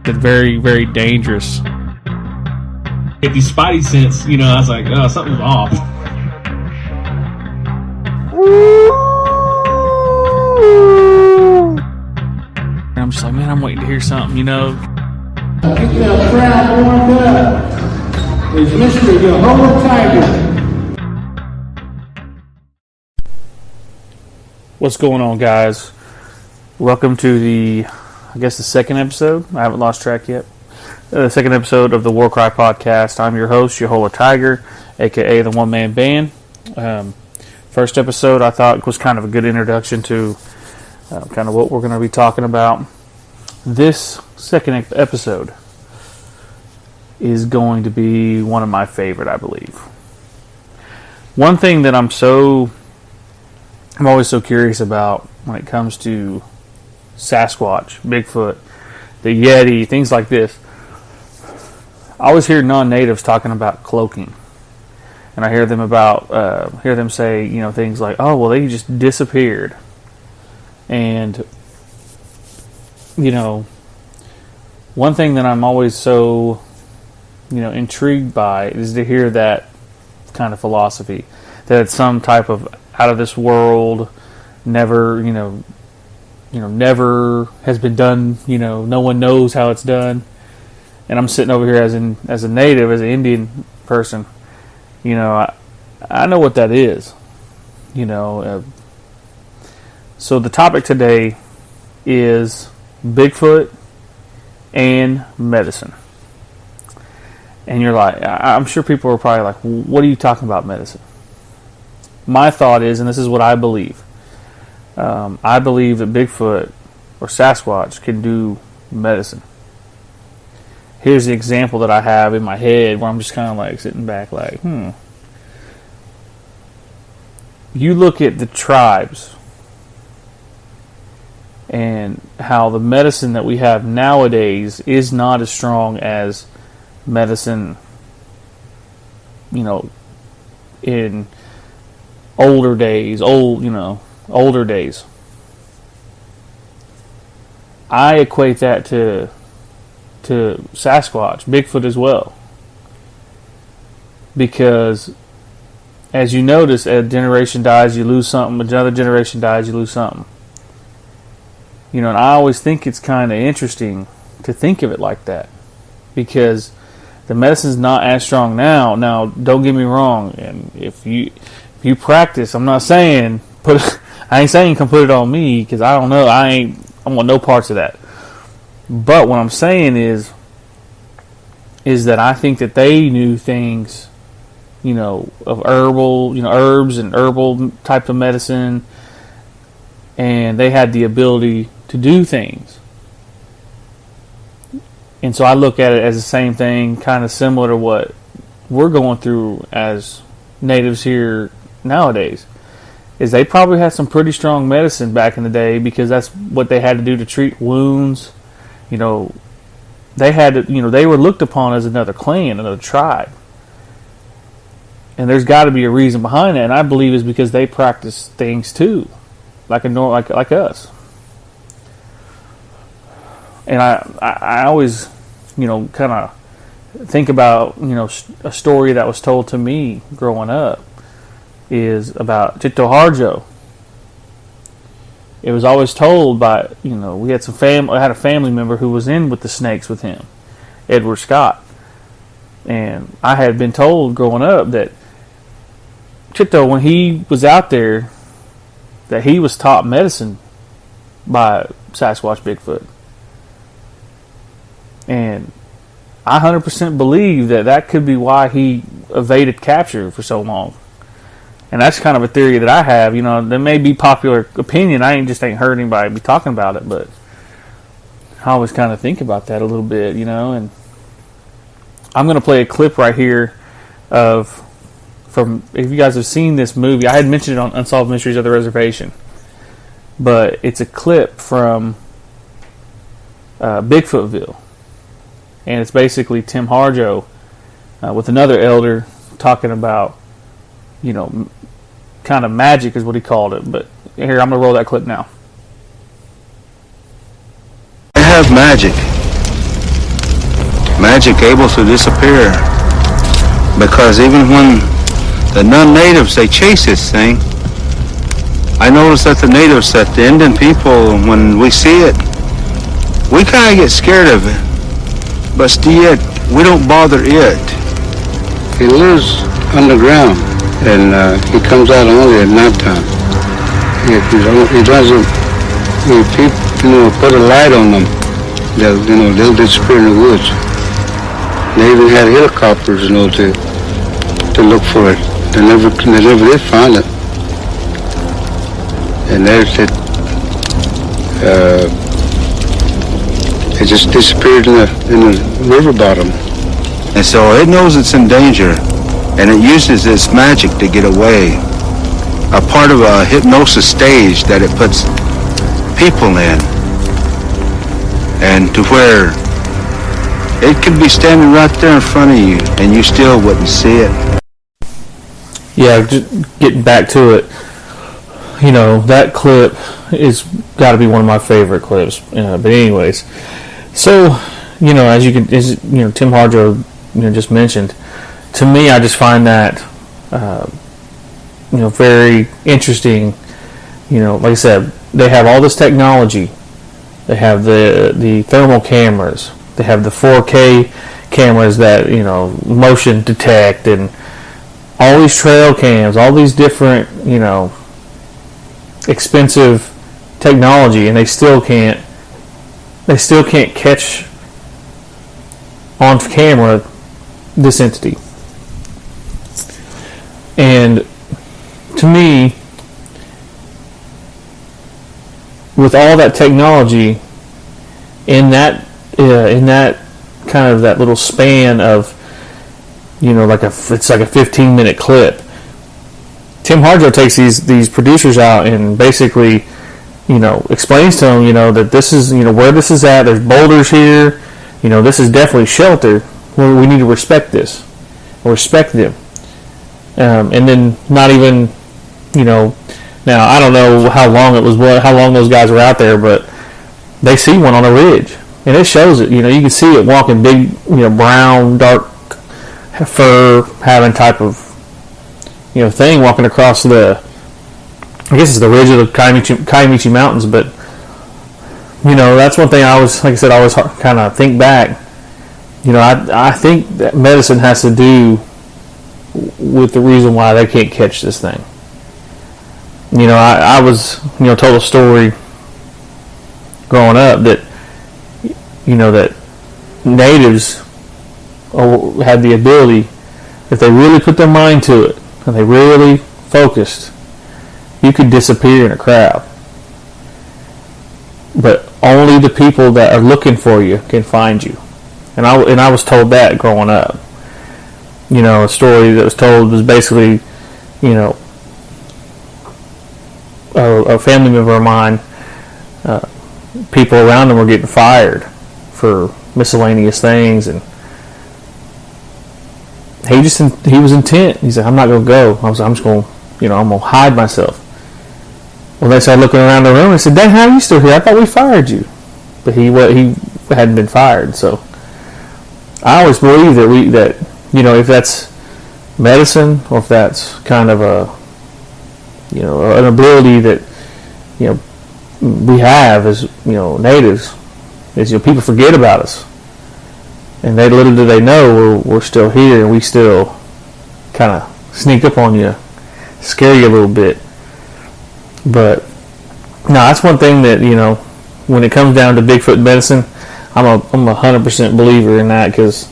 It's very, very dangerous. If you spidey sense, I was like, oh, something's off. And I'm just like, man, I'm waiting to hear something, Get that crowd warmed up. Is Mr. Yahola Tiger. What's going on, guys? Welcome to the second episode. I haven't lost track yet. The second episode of the War Cry podcast. I'm your host, Yahola Tiger, aka the One Man Band. First episode I thought was kind of a good introduction to kind of what we're going to be talking about. This second episode is going to be one of my favorite, I believe. One thing that I'm always so curious about when it comes to Sasquatch, Bigfoot, the Yeti, things like this. I always hear non-natives talking about cloaking, and I hear them say, things like, "Oh, well, they just disappeared," and one thing that I'm always so intrigued by is to hear that kind of philosophy, that it's some type of out of this world, never has been done. No one knows how it's done. And I'm sitting over here as a native, as an Indian person. I know what that is. So the topic today is Bigfoot and medicine. And you're like, I'm sure people are probably like, what are you talking about, medicine? My thought is, and this is what I believe, I believe that Bigfoot or Sasquatch can do medicine. Here's the example that I have in my head where I'm just kind of like sitting back like, You look at the tribes and how the medicine that we have nowadays is not as strong as medicine, in older days. I equate that to Sasquatch, Bigfoot as well. Because as you notice, a generation dies, you lose something, another generation dies, you lose something. And I always think it's kind of interesting to think of it like that. Because the medicine's not as strong now. Now, don't get me wrong, and if you practice, I'm not saying I ain't saying come put it on me, because I don't know, I want no parts of that. But what I'm saying is that I think that they knew things, of herbal, herbs and herbal type of medicine, and they had the ability to do things. And so I look at it as the same thing, kind of similar to what we're going through as natives here nowadays. Is they probably had some pretty strong medicine back in the day, because that's what they had to do to treat wounds. They had to, they were looked upon as another clan, another tribe. And there's got to be a reason behind that, and I believe it's because they practice things too, like us. And I always, kind of think about, a story that was told to me growing up is about Tito Harjo. It was always told by, we had I had a family member who was in with the snakes with him, Edward Scott. And I had been told growing up that Tito, when he was out there, that he was taught medicine by Sasquatch Bigfoot. And I 100% believe that could be why he evaded capture for so long. And that's kind of a theory that I have. There may be popular opinion. I ain't heard anybody be talking about it, but I always kind of think about that a little bit, And I'm going to play a clip right here from, if you guys have seen this movie, I had mentioned it on Unsolved Mysteries of the Reservation, but it's a clip from Bigfootville. And it's basically Tim Harjo with another elder talking about, kind of magic is what he called it. But here, I'm going to roll that clip now. I have magic. magic able to disappear. Because even when the non-natives, they chase this thing, I noticed that the natives, that the Indian people, when we see it, we kind of get scared of it. But still yet, we don't bother it. He lives underground, and he comes out only at nighttime. He doesn't, if people, put a light on them, they'll disappear in the woods. They even had helicopters, to look for it. They never did find it. And there's it. It just disappeared in the river bottom. And so it knows it's in danger, and it uses its magic to get away. A part of a hypnosis stage that it puts people in, and to where it could be standing right there in front of you, and you still wouldn't see it. Yeah, just getting back to it, that clip is got to be one of my favorite clips. But anyways, so as Tim Hardrow just mentioned, to me, I just find that very interesting. Like I said, they have all this technology. They have the thermal cameras. They have the 4K cameras that motion detect, and all these trail cams, all these different expensive technology, and they still can't catch on camera this entity. And to me, with all that technology in that kind of that little span of it's like a 15-minute clip, Tim Hardrow takes these producers out and basically explains to them that this is where this is at. There's boulders here. This is definitely shelter. We need to respect this, respect them. And then not even now I don't know how long those guys were out there, but they see one on a ridge, and it shows it. You can see it walking, big brown, dark fur having type of thing walking across I guess it's the ridge of the Kiamichi Mountains. But that's one thing I always kind of think back. I think that medicine has to do with the reason why they can't catch this thing. I was told a story growing up that that natives had the ability, if they really put their mind to it and they really focused, you could disappear in a crowd. But only the people that are looking for you can find you. And I was told that growing up. A story that was told was basically, a family member of mine, people around them were getting fired for miscellaneous things, and he was intent. He said, "I'm not going to go. I'm just going, I'm going to hide myself." Well, they started looking around the room and said, "Dang, how are you still here? I thought we fired you." But he hadn't been fired. So I always believe that if that's medicine, or if that's kind of an ability that we have as natives, is people forget about us, and little do they know we're still here, and we still kind of sneak up on you, scare you a little bit. But no, that's one thing that when it comes down to Bigfoot medicine, I'm a 100% believer in that, because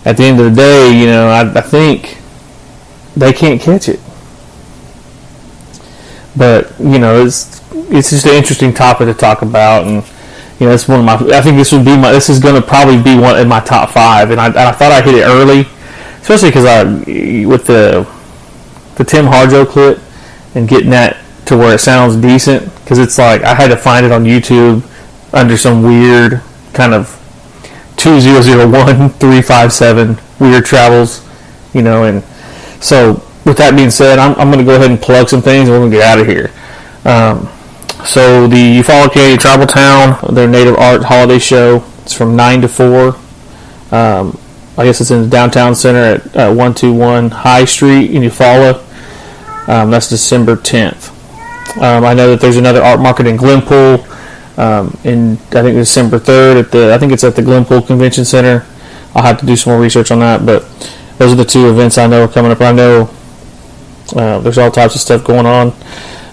at the end of the day, I think they can't catch it. But it's just an interesting topic to talk about, and it's one of my. I think this is going to probably be one in my top 5, and I thought I hit it early, especially because with the Tim Hardrow clip and getting that to where it sounds decent, because it's like I had to find it on YouTube under some weird kind of 2001357 weird travels, and so with that being said, I'm going to go ahead and plug some things, and we're going to get out of here. So the Yahola Canadian Tribal Town, their Native Art Holiday Show, it's from 9 to 4. I guess it's in the downtown center at 121 High Street in Yahola. That's December 10th. I know that there's another art market in Glenpool in, I think, December 3rd. I think it's at the Glenpool Convention Center. I'll have to do some more research on that, but those are the two events I know are coming up. I know there's all types of stuff going on,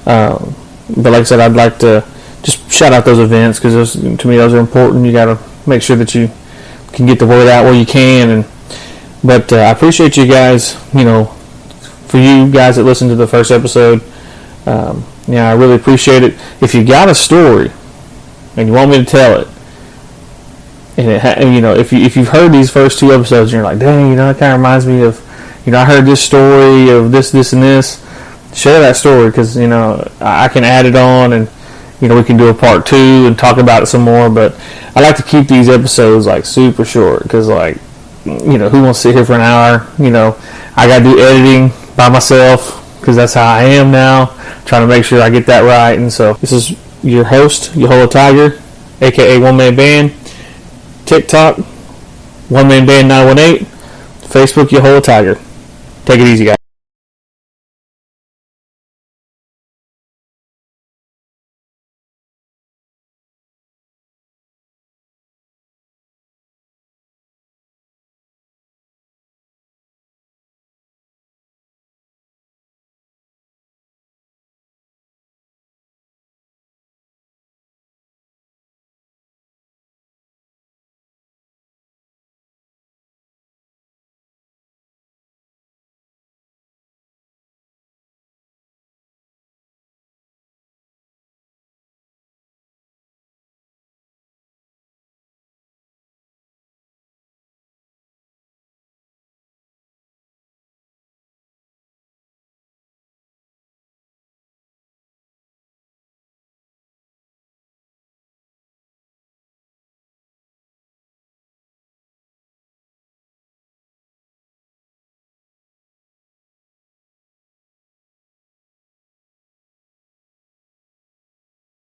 but like I said, I'd like to just shout out those events because to me those are important. You got to make sure that you can get the word out where you can, but I appreciate you guys. For you guys that listened to the first episode, I really appreciate it. If you got a story and you want me to tell it, and if you've heard these first two episodes and you're like, dang, it kind of reminds me of, I heard this story of this, and this. Share that story because I can add it on, and we can do a part 2 and talk about it some more. But I like to keep these episodes like super short because who wants to sit here for an hour? I got to do editing by myself because that's how I am now, trying to make sure I get that right. And so this is your host, Yahola Tiger, aka One Man Band. TikTok, One Man Band 918. Facebook, Yahola Tiger. Take it easy, guys.